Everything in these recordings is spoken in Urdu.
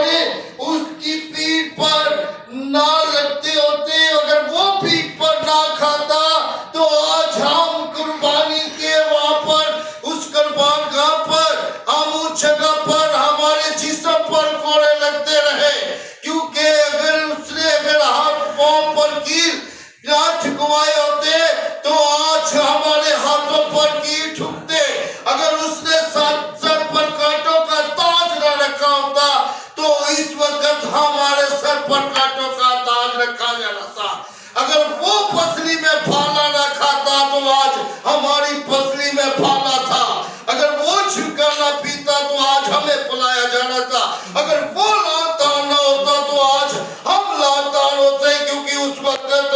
ہمارے اس کی پیٹھ پر نہ لگتے ہوتے، اگر وہ پیٹھ پر نہ کھاتا تو آج ہم قربانی کے وہاں پر اس قربان گاہ پر ہم اس جگہ پر ہمارے جسم پر کوڑے لگتے رہے، کیونکہ اگر اس نے اگر ہاتھ پاؤں پر کیل نہ ٹھکوائے ہوتے تو آج ہمارے ہاتھوں پر کیل ٹھکتے، اگر اس نے سر پر کانٹوں کا تاج نہ رکھا ہوتا تو اس وقت ہمارے سر پر کانٹوں کا تاج رکھا جانا تھا، اگر وہ پسلی میں پھالا نہ کھاتا تو آج ہماری پسلی میں پھالا تھا، اگر وہ چھکا نہ پیتا تو آج ہمیں پلایا جانا تھا، اگر وہ لانتان نہ ہوتا تو آج ہم لانتان ہوتے، کیونکہ اس وقت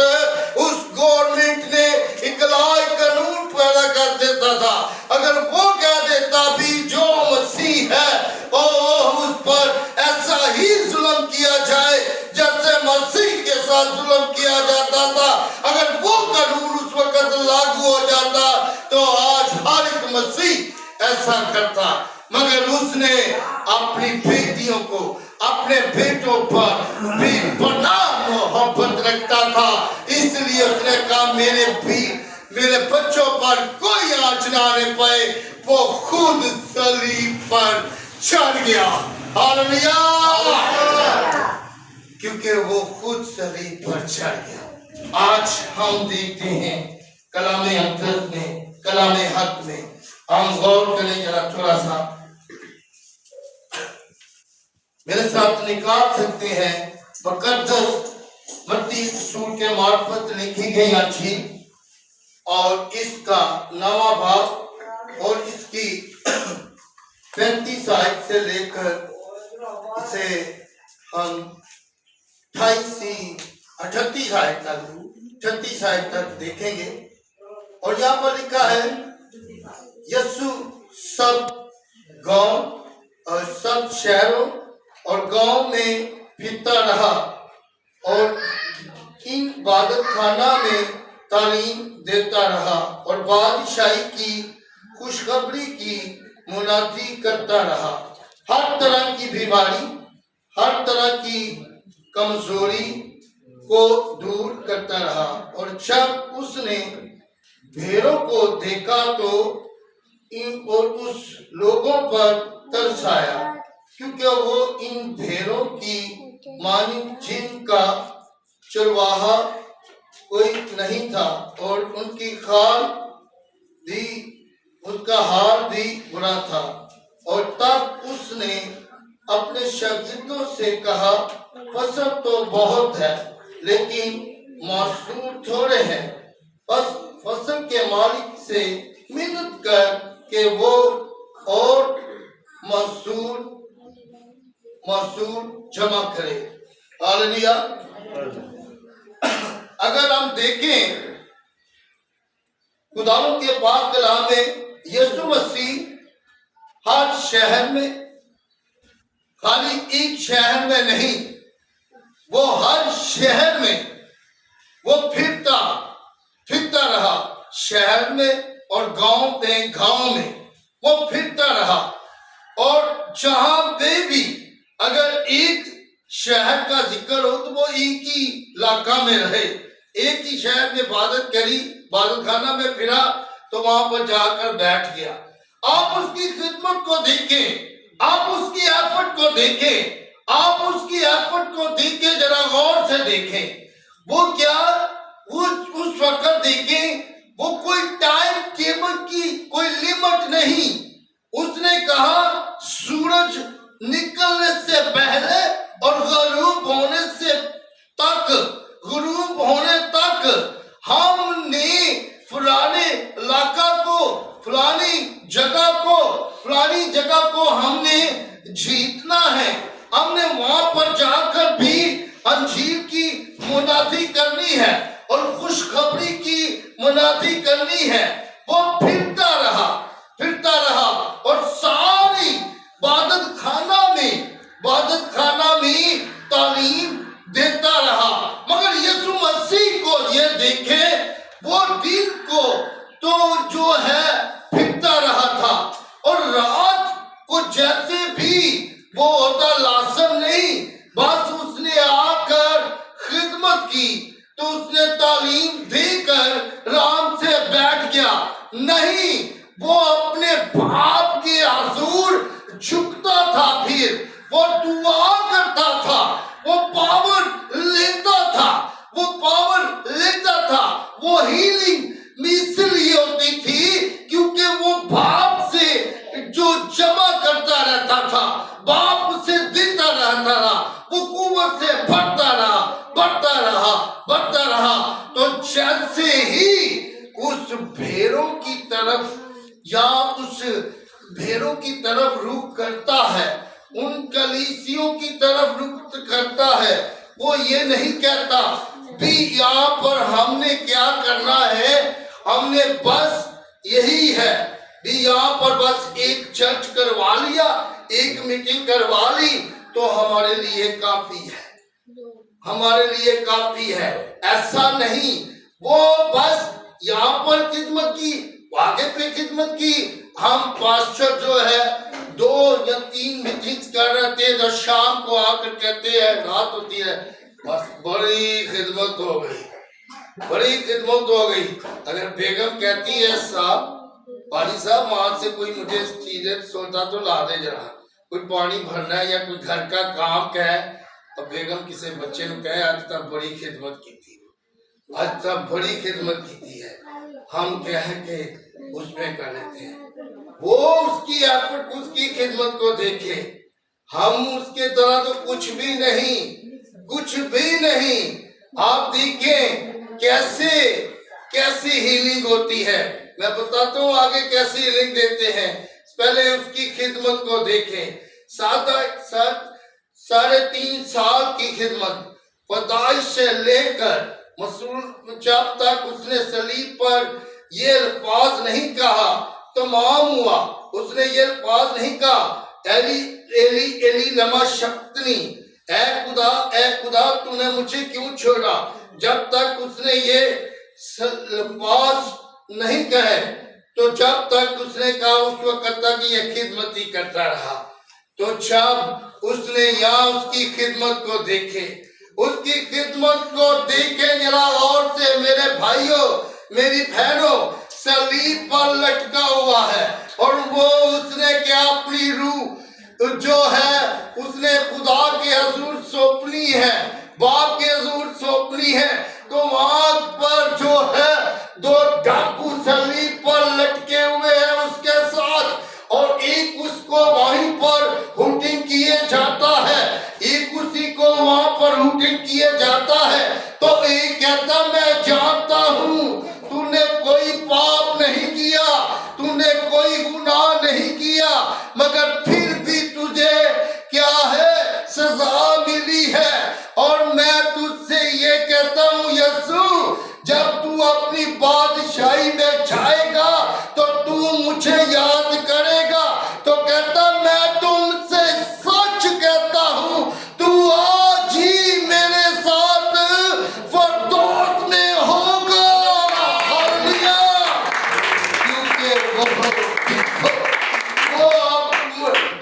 اس گورنمنٹ نے اقلاعی قانون پیدا کر دیتا تھا، اگر وہ کہہ دیتا بھی جو مسیح ہے اس پر ایسا ہی ظلم کیا جائے جیسے مسیح کے ساتھ ظلم کیا جاتا تھا، اگر وہ قانون اس وقت لاگو ہو جاتا تو آج ہر ایک مسیح ایسا کرتا، مگر اس نے اپنی بیٹیوں کو اپنے بیٹوں پر بھی پناہ محبت رکھتا تھا، اس لیے اس نے کہا میرے بچوں پر کوئی آنچ نہ آنے پائے، وہ خود صلیب پر چڑھ گیا، ہاللویہ، کیونکہ وہ خود صلیب پر چڑھ گیا۔ آج ہم دیکھتے ہیں کلام اقدس میں، کلام حق میں، ہم غور کریں ذرا تھوڑا سا، میرے ساتھ نکال سکتے ہیں مقدس متی رسول کے معرفت لکھی گئی انجیل اور اس کا 9واں باب اور اس کی 35 آیت سے لے کر اسے ہم 38 آیت تک دیکھیں گے، اور یہاں پر لکھا ہے یسوع سب گاؤں اور سب شہروں اور گاؤں میں پھرتا رہا اور ان عبادت خانہ میں تعلیم دیتا رہا اور بادشاہی کی خوشخبری کی منادی کرتا رہا، ہر طرح کی بیماری، ہر طرح کی کمزوری کو دور کرتا رہا، اور جب اس نے بھیڑوں کو دیکھا تو اور اس لوگوں پر ترس آیا، کیونکہ وہ ان بھیڑوں کی مانند جن کا چرواہا کوئی نہیں تھا، اور ان کی ان کا حال بھی برا تھا، اور تب اس نے اپنے شاگردوں سے کہا فصل تو بہت ہے لیکن محصول تھوڑے ہیں، بس فصل کے مالک سے منت کر کہ وہ اور محصول جمع کرے، ہاللویہ۔ اگر ہم دیکھیں خداوند کے پاک کلام میں یسوع مسیح ہر شہر میں، خالی ایک شہر میں نہیں، وہ ہر شہر میں وہ پھرتا رہا، شہر میں اور گاؤں میں وہ پھرتا رہا، اور جہاں پہ بھی اگر ایک شہر کا ذکر ہو تو وہ ایک ہی علاقہ میں رہے، ایک ہی شہر میں عبادت کری، عبادت خانہ میں پھرا تو وہاں پر جا کر بیٹھ گیا۔ آپ اس کی خدمت کو دیکھیں، آپ اس کی ایفرٹ کو دیکھیں، آپ اس کی ایفرٹ کو دیکھیں، ذرا غور سے دیکھیں، وہ کیا اس وقت دیکھیں، وہ کوئی ٹائم ٹیبل کی کوئی لیمٹ نہیں، اس نے کہا سورج نکلنے سے پہلے اور غروب ہونے تک ہم نے فلانی علاقہ کو، فلانی جگہ کو ہم نے جیتنا ہے، ہم نے وہاں پر جا کر بھی انجیل کی منادی کرنی ہے اور خوشخبری کی منادی کرنی ہے۔ وہ پھرتا رہا اور ساری عبادت خانہ میں تعلیم دیتا رہا، مگر یسوع مسیح کو یہ دیکھیں، وہ دن کو تو جو ہے پھرتا رہا تھا، اور رات کو جیسے بھی وہ ہوتا لازم نہیں طرف یا اس بھیڑوں کی طرف رخ کرتا ہے، ان کلیسیوں کی طرف رخ کرتا ہے، وہ یہ نہیں کہتا بھی یہاں پر ہم نے کیا کرنا ہے، ہم نے بس یہی ہے بھی یہاں پر بس ایک چرچ کروا لیا، ایک میٹنگ کروا لی تو ہمارے لیے کافی ہے، ہمارے لیے کافی ہے، ایسا نہیں۔ وہ بس یہاں پر خدمت کی، آگے پہ خدمت کی۔ ہم پاسٹر جو ہے 2 یا 3 میٹنگز کر رہے تھے تو شام کو آ کر کہتے ہیں، رات ہوتی ہے، بس بڑی خدمت ہو گئی، بڑی خدمت ہو گئی۔ اگر بیگم کہتی ہے صاحب پانی صاحب وہاں سے کوئی مجھے چیزیں سودا تو لا دے، ذرا کوئی پانی بھرنا ہے یا کوئی گھر کا کام کہے، اور بیگم کسی بچے نے کہے آج تک بڑی خدمت کی تھی، آج تک بڑی خدمت کی تھی ہے، ہم کہیں کہ اس میں کر لیتے ہیں۔ وہ اس کی ایفرٹ، اس کی خدمت کو دیکھے، ہم اس کے طرح تو کچھ بھی نہیں، کچھ بھی نہیں۔ آپ دیکھیں کیسی ہیلنگ ہوتی ہے، میں بتاتا ہوں آگے کیسی ہیلنگ دیتے ہیں، پہلے اس کی خدمت کو دیکھیں۔ 3.5 سال کی خدمت، پیدائش سے لے کر مسلم جب تک اس نے صلیب پر یہ الفاظ نہیں کہا تمام ہوا، اس نے یہ الفاظ نہیں کہا ایلی ایلی ایلی لما شبقتنی، اے خدا تو نے مجھے کیوں چھوڑا، جب تک اس نے یہ الفاظ نہیں کہے تو جب تک اس نے کہا اس وقت تک یہ خدمت ہی کرتا رہا۔ تو جب اس نے یہاں اس کی خدمت کو دیکھے، اس کی خدمت کو دیکھے ذرا غور سے میرے بھائیوں میری بہنوں، صلیب پر لٹکا ہوا ہے اور وہ اس نے کیا اپنی روح جو ہے اس نے خدا کے حضور سونپنی ہے، باپ کے حضور سونپنی ہے، تو وہاں پر جو ہے 2 ڈاکو صلیب پر لٹکے ہوئے ہیں اس کے ساتھ، اور ایک اس کو وہیں پر ہوٹنگ کیے جاتا ہے، ایک اسی کو وہاں پر ہوٹنگ کیے جاتا ہے، تو ایک کہتا میں جانتا ہوں تو نے کوئی پاپ نہیں کیا، تو نے کوئی گناہ نہیں کیا، مگر پھر بھی تجھے کیا ہے سزا ملی ہے، اور میں تجھ سے یہ کہتا ہوں یسوع جب تو اپنی بادشاہی میں جائے گا تو تو مجھے یاد کرے گا، تو کہتا میں تم سے سچ کہتا ہوں تو آج ہی میرے ساتھ فردوس میں ہوگا۔ ہاللویا، کیونکہ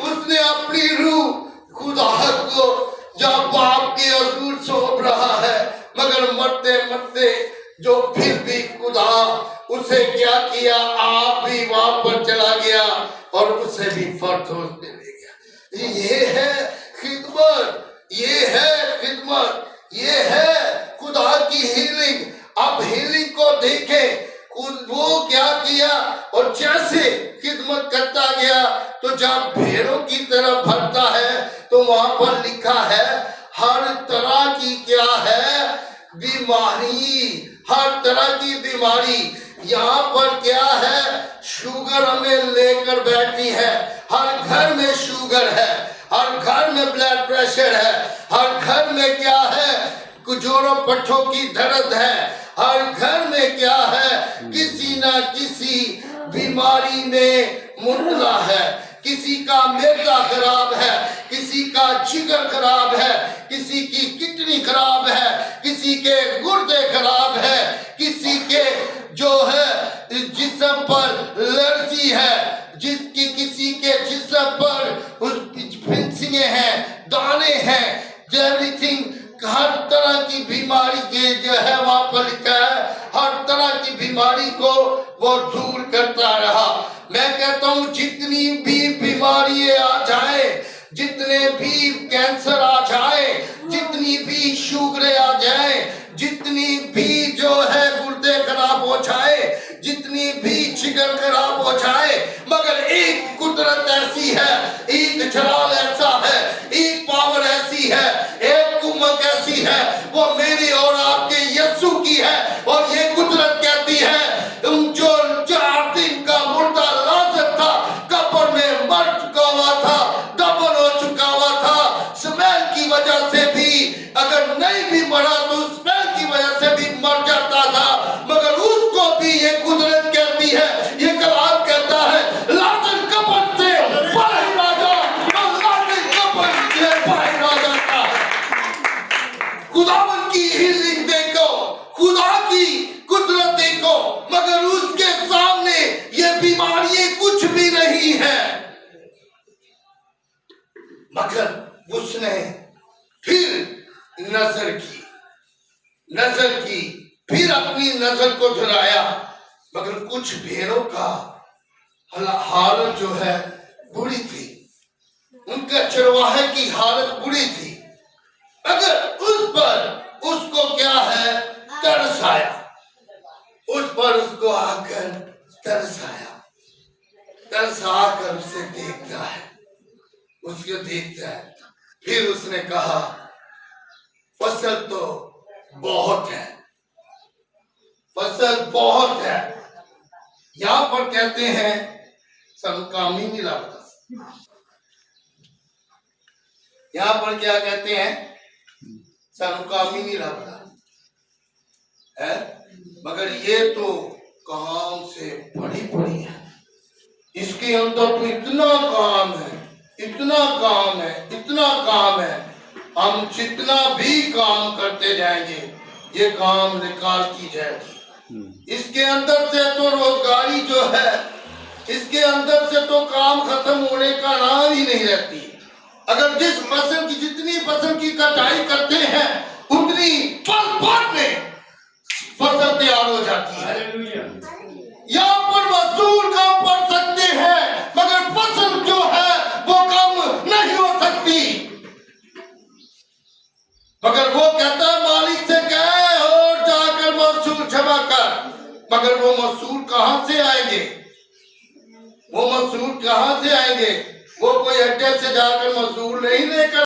اس نے اپنی روح خدا کو جب باپ کے حضور سونپ رہا ہے، مگر مرتے مرتے جو پھر بھی خدا اسے کیا کیا، آپ بھی وہاں پر چلا گیا اور اسے بھی فردوس میں لے گیا۔ یہ ہے خدمت، یہ ہے خدمت، یہ ہے خدا کی ہیلنگ۔ اب ہیلنگ کو دیکھیں وہ کیا کیا، اور جیسے خدمت کرتا گیا تو جب بھیڑوں کی طرف بھرتا ہے تو وہاں پر لکھا ہے ہر طرح کی کیا ہے بیماری، ہر طرح کی بیماری۔ یہاں پر کیا ہے شوگر ہمیں لے کر بیٹھی ہے، ہر گھر میں شوگر ہے، ہر گھر میں بلڈ پریشر ہے، ہر گھر میں کیا ہے جوڑوں پٹھوں کی درد ہے، ہر گھر میں کیا ہے کسی نہ کسی بیماری میں مبتلا ہے، کسی کا معدہ خراب ہے، کسی کا جگر خراب ہے، کسی کی کڈنی خراب ہے، کسی کے گردے خراب ہے، کسی کے جو ہے جسم پر الرجی ہے، کسی کے جسم پر پھنسیاں ہیں، دانے ہیں، ایوریتھنگ، ہر طرح کی بیماری کے جو ہے وہاں پر لکھا ہے ہر طرح کی بیماری کو وہ دور کرتا رہا۔ میں کہتا ہوں جتنی بھی بیماریاں آ جائیں، جتنے بھی کینسر آ جائیں، جتنی بھی شوگریں آ جائیں، جتنی بھی جو ہے گردے خراب ہو جائے، جتنی بھی جگر خراب ہو جائے، مگر ایک قدرت ایسی ہے، ایک جلال ایسا ہے، ایک پاور ایسی ہے، ایک قوت ایسی ہے، وہ میری اور آپ کے یسوع کی ہے، اور یہ قدرت کہتی ہے تم جو 4 دن کا وجہ سے بھی اگر نہیں بھی مرا تو اسمیل کی وجہ سے بھی مر جاتا تھا، مگر اس کو بھی یہ قدرت کہتی ہے، یہ کلام کہتا ہے لازر قبر سے باہر آ جا، اور لازر قبر سے باہر آ جاتا ہے۔ خداوند کی ہیلنگ دیکھو، خدا کی قدرت دیکھو، مگر اس کے سامنے یہ بیماریاں کچھ بھی نہیں ہے۔ مگر اس نے پھر نظر کی، پھر اپنی نظر کو جھرایا، مگر کچھ بھیڑوں کا حالت جو ہے بری تھی، ان کا چرواہے کی حالت بری تھی، اگر اس پر اس کو کیا ہے ترس آیا، اس پر اس کو آ کر ترس آیا، ترس آ کر اسے دیکھتا ہے، اس کو دیکھتا ہے، پھر اس نے کہا فصل تو بہت ہے، فصل بہت ہے، یہاں پر کہتے ہیں سن کام ہی نہیں لگتا، یہاں پر کیا کہتے ہیں سن کام ہی نہیں لگتا ہے، مگر یہ تو کام سے بڑی بڑی ہے، اس کے اندر تو اتنا کام ہے، اتنا کام ہے، اتنا کام ہے، ہم جتنا بھی کام کرتے جائیں گے یہ کام نکالتی جائے گی، اس کے اندر سے تو روزگاری جو ہے، اس کے اندر سے تو کام ختم ہونے کا نام ہی نہیں رہتی، اگر جس فصل کی جتنی فصل کی کٹائی کرتے ہیں اتنی پل بھر میں فصل تیار ہو جاتی ہے۔ یہاں پر مزدور کام پڑ سکتے ہیں مگر فصل جو ہے وہ کم نہیں ہو سکتی، مگر وہ کہتا ہے مالک سے کہے اور جا کر محصول جمع کر، مگر وہ محصول کہاں سے آئیں گے، وہ محصول کہاں سے آئیں گے، وہ کوئی اڈے سے جا کر محصول نہیں لے کر